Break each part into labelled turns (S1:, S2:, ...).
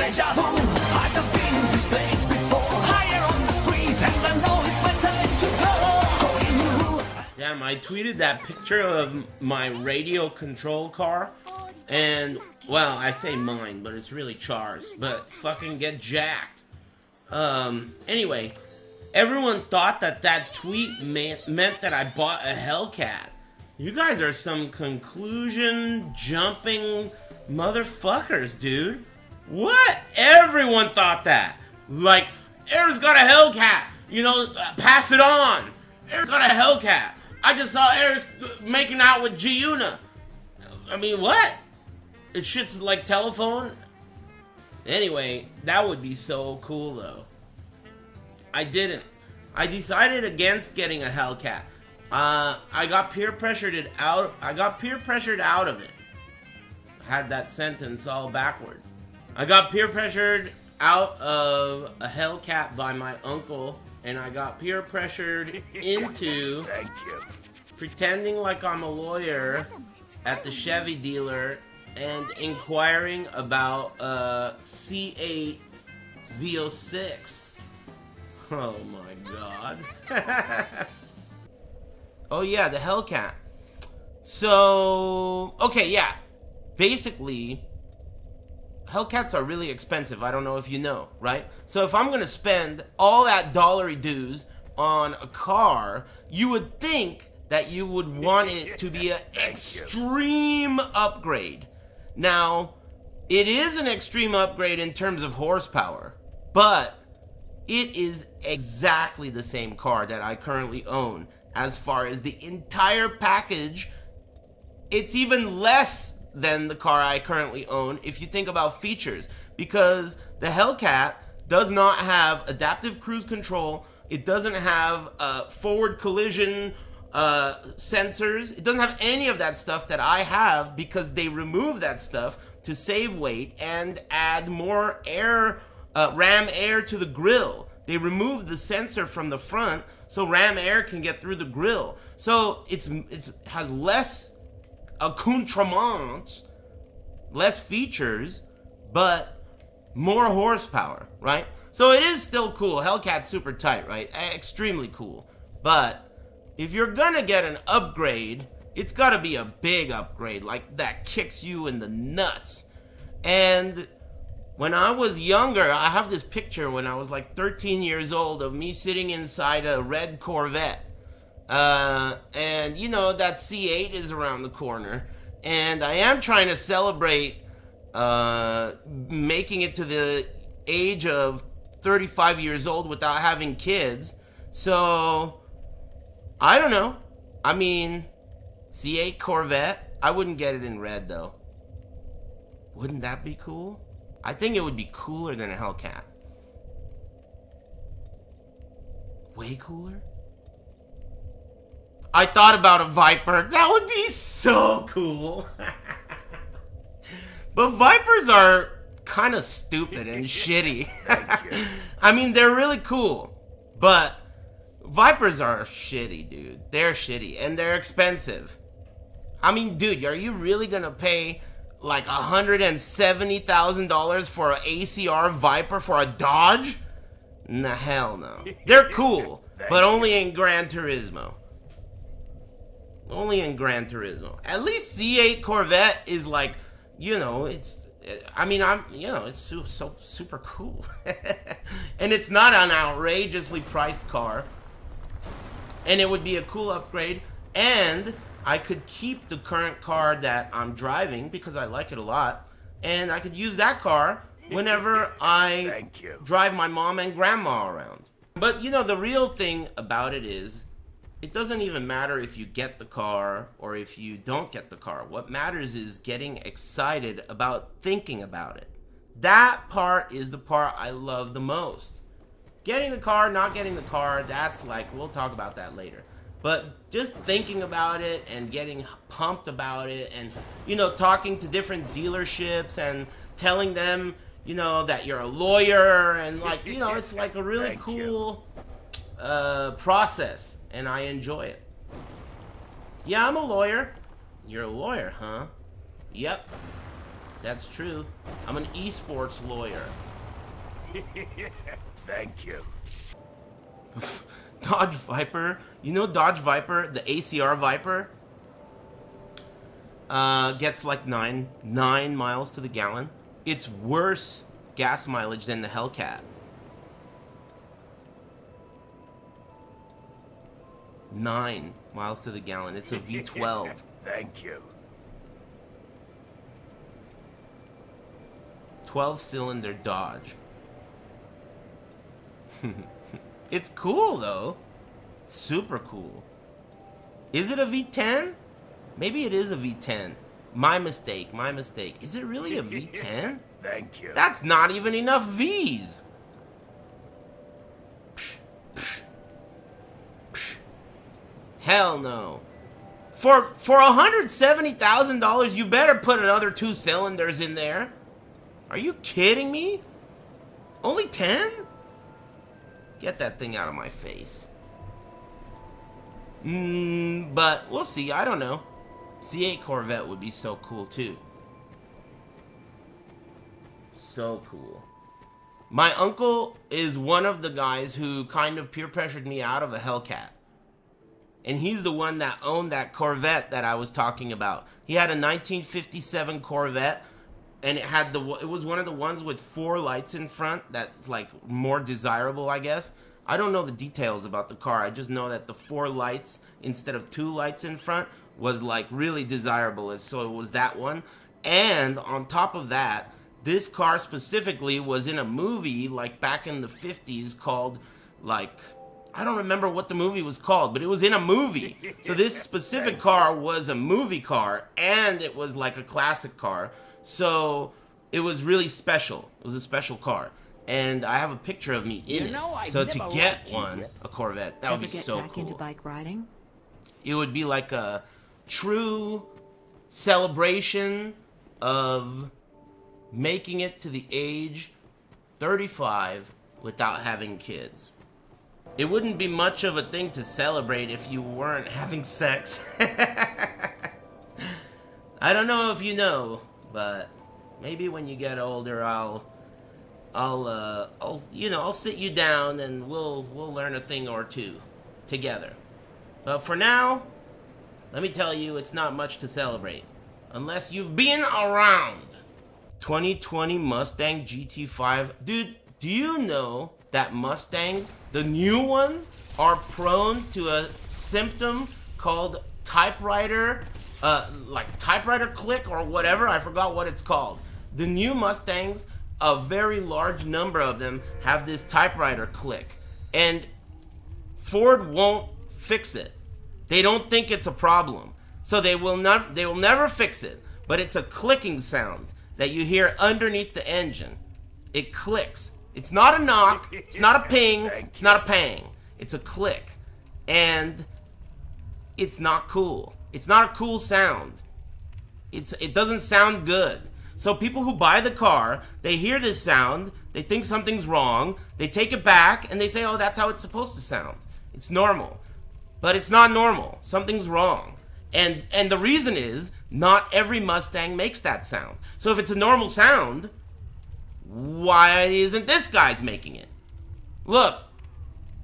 S1: deja vu. I've just been in this place before. Higher on the street, and I know it's my time to go.
S2: Damn, I tweeted that picture of my radio control car, and, well, I say mine, but it's really Char's, but fucking get jacked. Anyway, everyone thought that tweet meant that I bought a Hellcat. You guys are some conclusion jumping motherfuckers, dude. What? Everyone thought that. Like, Aris got a Hellcat. You know, pass it on. Aris got a Hellcat. I just saw Aris making out with Giuna. I mean, what? It shit's like telephone. Anyway, that would be so cool, though. I didn't. I decided against getting a Hellcat. I got peer pressured out. I got peer pressured out of it. I had that sentence all backwards. I got peer pressured out of a Hellcat by my uncle, and I got peer pressured into pretending like I'm a lawyer at the Chevy dealer and inquiring about C8 Z06. Oh my god. Oh yeah, the Hellcat. So, okay, yeah. Basically, Hellcats are really expensive. I don't know if you know, right? So if I'm gonna spend all that dollary dues on a car, you would think that you would want it to be an extreme upgrade. Now, it is an extreme upgrade in terms of horsepower, but it is exactly the same car that I currently own. As far as the entire package, it's even less than the car I currently own if you think about features, because the Hellcat does not have adaptive cruise control. It doesn't have forward collision sensors. It doesn't have any of that stuff that I have, because they remove that stuff to save weight and add more air, ram air to the grille. They removed the sensor from the front so ram air can get through the grille. So it has less accoutrements, less features, but more horsepower, right? So it is still cool. Hellcat's super tight, right? Extremely cool. But if you're gonna get an upgrade, it's gotta be a big upgrade, like that kicks you in the nuts. And when I was younger, I have this picture when I was like 13 years old of me sitting inside a red Corvette. And you know, that C8 is around the corner. And I am trying to celebrate making it to the age of 35 years old without having kids. So, I don't know. I mean, C8 Corvette. I wouldn't get it in red though. Wouldn't that be cool? I think it would be cooler than a Hellcat. Way cooler? I thought about a Viper. That would be so cool. But Vipers are kind of stupid and shitty. I mean, they're really cool. But Vipers are shitty, dude. They're shitty. And they're expensive. I mean, dude, are you really gonna pay like $170,000 for an ACR Viper for a Dodge? Nah, hell no. They're cool, but only in Gran Turismo. Only in Gran Turismo. At least C8 Corvette is like, you know, it's, I mean, it's so super cool. And it's not an outrageously priced car. And it would be a cool upgrade. And I could keep the current car that I'm driving because I like it a lot, and I could use that car whenever I drive my mom and grandma around. But you know, the real thing about it is, it doesn't even matter if you get the car or if you don't get the car. What matters is getting excited about thinking about it. That part is the part I love the most. Getting the car, not getting the car, that's like, we'll talk about that later. But just thinking about it and getting pumped about it and, you know, talking to different dealerships and telling them, you know, that you're a lawyer and like, you know, it's like a really cool process and I enjoy it. Yeah, I'm a lawyer. You're a lawyer, huh? Yep. That's true. I'm an esports lawyer.
S3: Thank you.
S2: Dodge Viper. You know Dodge Viper, the ACR Viper? Gets like 9 miles to the gallon. It's worse gas mileage than the Hellcat. 9 miles to the gallon. It's a V12.
S3: Thank you.
S2: 12-cylinder Dodge. It's cool though. Super cool. Is it a V10? Maybe it is a V10. My mistake. Is it really a V10?
S3: Thank you.
S2: That's not even enough V's. Hell no. For $170,000, you better put another 2 cylinders in there. Are you kidding me? Only 10? Get that thing out of my face. But we'll see. I don't know. C8 Corvette would be so cool too. So cool. My uncle is one of the guys who kind of peer pressured me out of a Hellcat. And he's the one that owned that Corvette that I was talking about. He had a 1957 Corvette, and it was one of the ones with 4 lights in front that's like more desirable, I guess. I don't know the details about the car. I just know that the 4 lights instead of 2 lights in front was like really desirable, and so it was that one. And on top of that, this car specifically was in a movie like back in the 50s called like, I don't remember what the movie was called, but it was in a movie. So this specific car was a movie car, and it was like a classic car. So it was really special. It was a special car. And I have a picture of me in it. So to get one, a Corvette, that would be so
S4: back
S2: cool.
S4: into bike riding?
S2: It would be like a true celebration of making it to the age 35 without having kids. It wouldn't be much of a thing to celebrate if you weren't having sex. I don't know if you know, but maybe when you get older, I'll sit you down and we'll learn a thing or two together. But for now, let me tell you, it's not much to celebrate unless you've been around. 2020 Mustang GT5. Dude, do you know that Mustangs, the new ones, are prone to a symptom called typewriter click or whatever? I forgot what it's called. The new Mustangs, a very large number of them have this typewriter click, and Ford won't fix it. They don't think it's a problem, so they will never fix it. But it's a clicking sound that you hear underneath the engine. It clicks. It's not a knock, it's not a ping, it's not a pang. It's a click. And it's not cool. It's not a cool sound. It doesn't sound good. So people who buy the car, they hear this sound, they think something's wrong, they take it back, and they say, oh, that's how it's supposed to sound. It's normal. But it's not normal. Something's wrong. And the reason is, not every Mustang makes that sound. So if it's a normal sound, why isn't this guy's making it? Look,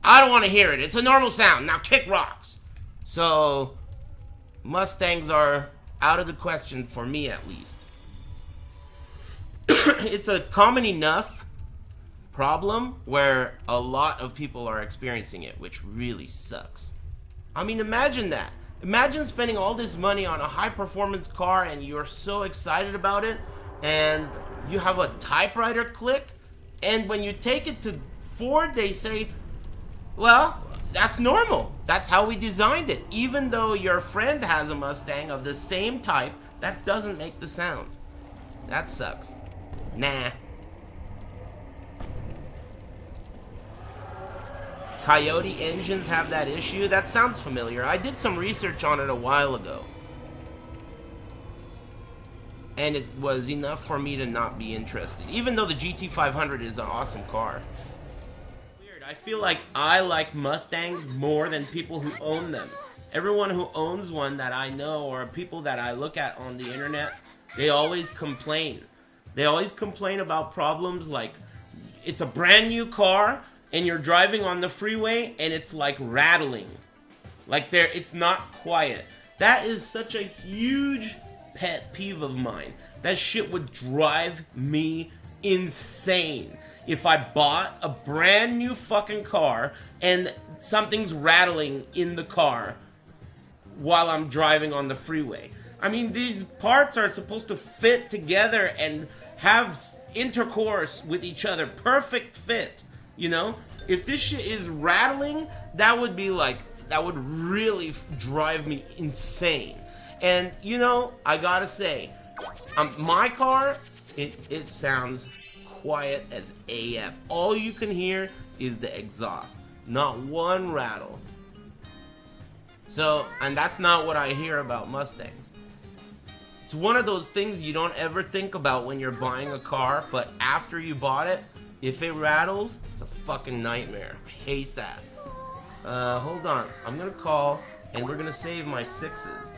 S2: I don't want to hear it. It's a normal sound. Now kick rocks. So Mustangs are out of the question for me, at least. It's a common enough problem where a lot of people are experiencing it, which really sucks. I mean, imagine that. Imagine spending all this money on a high-performance car and you're so excited about it, and you have a typewriter click, and when you take it to Ford, they say, well, that's normal. That's how we designed it. Even though your friend has a Mustang of the same type, that doesn't make the sound. That sucks. Nah. Coyote engines have that issue? That sounds familiar. I did some research on it a while ago. And it was enough for me to not be interested. Even though the GT500 is an awesome car. Weird. I feel like I like Mustangs more than people who own them. Everyone who owns one that I know, or people that I look at on the internet, they always complain. They always complain about problems like it's a brand new car and you're driving on the freeway and it's like rattling. Like it's not quiet. That is such a huge pet peeve of mine. That shit would drive me insane if I bought a brand new fucking car and something's rattling in the car while I'm driving on the freeway. I mean, these parts are supposed to fit together and have intercourse with each other. Perfect fit, you know? If this shit is rattling, that would really drive me insane. And, you know, I gotta say, my car, it sounds quiet as AF. All you can hear is the exhaust. Not one rattle. So, and that's not what I hear about Mustangs. It's one of those things you don't ever think about when you're buying a car, but after you bought it, if it rattles, it's a fucking nightmare. I hate that. Hold on. I'm gonna call, and we're gonna save my 6s.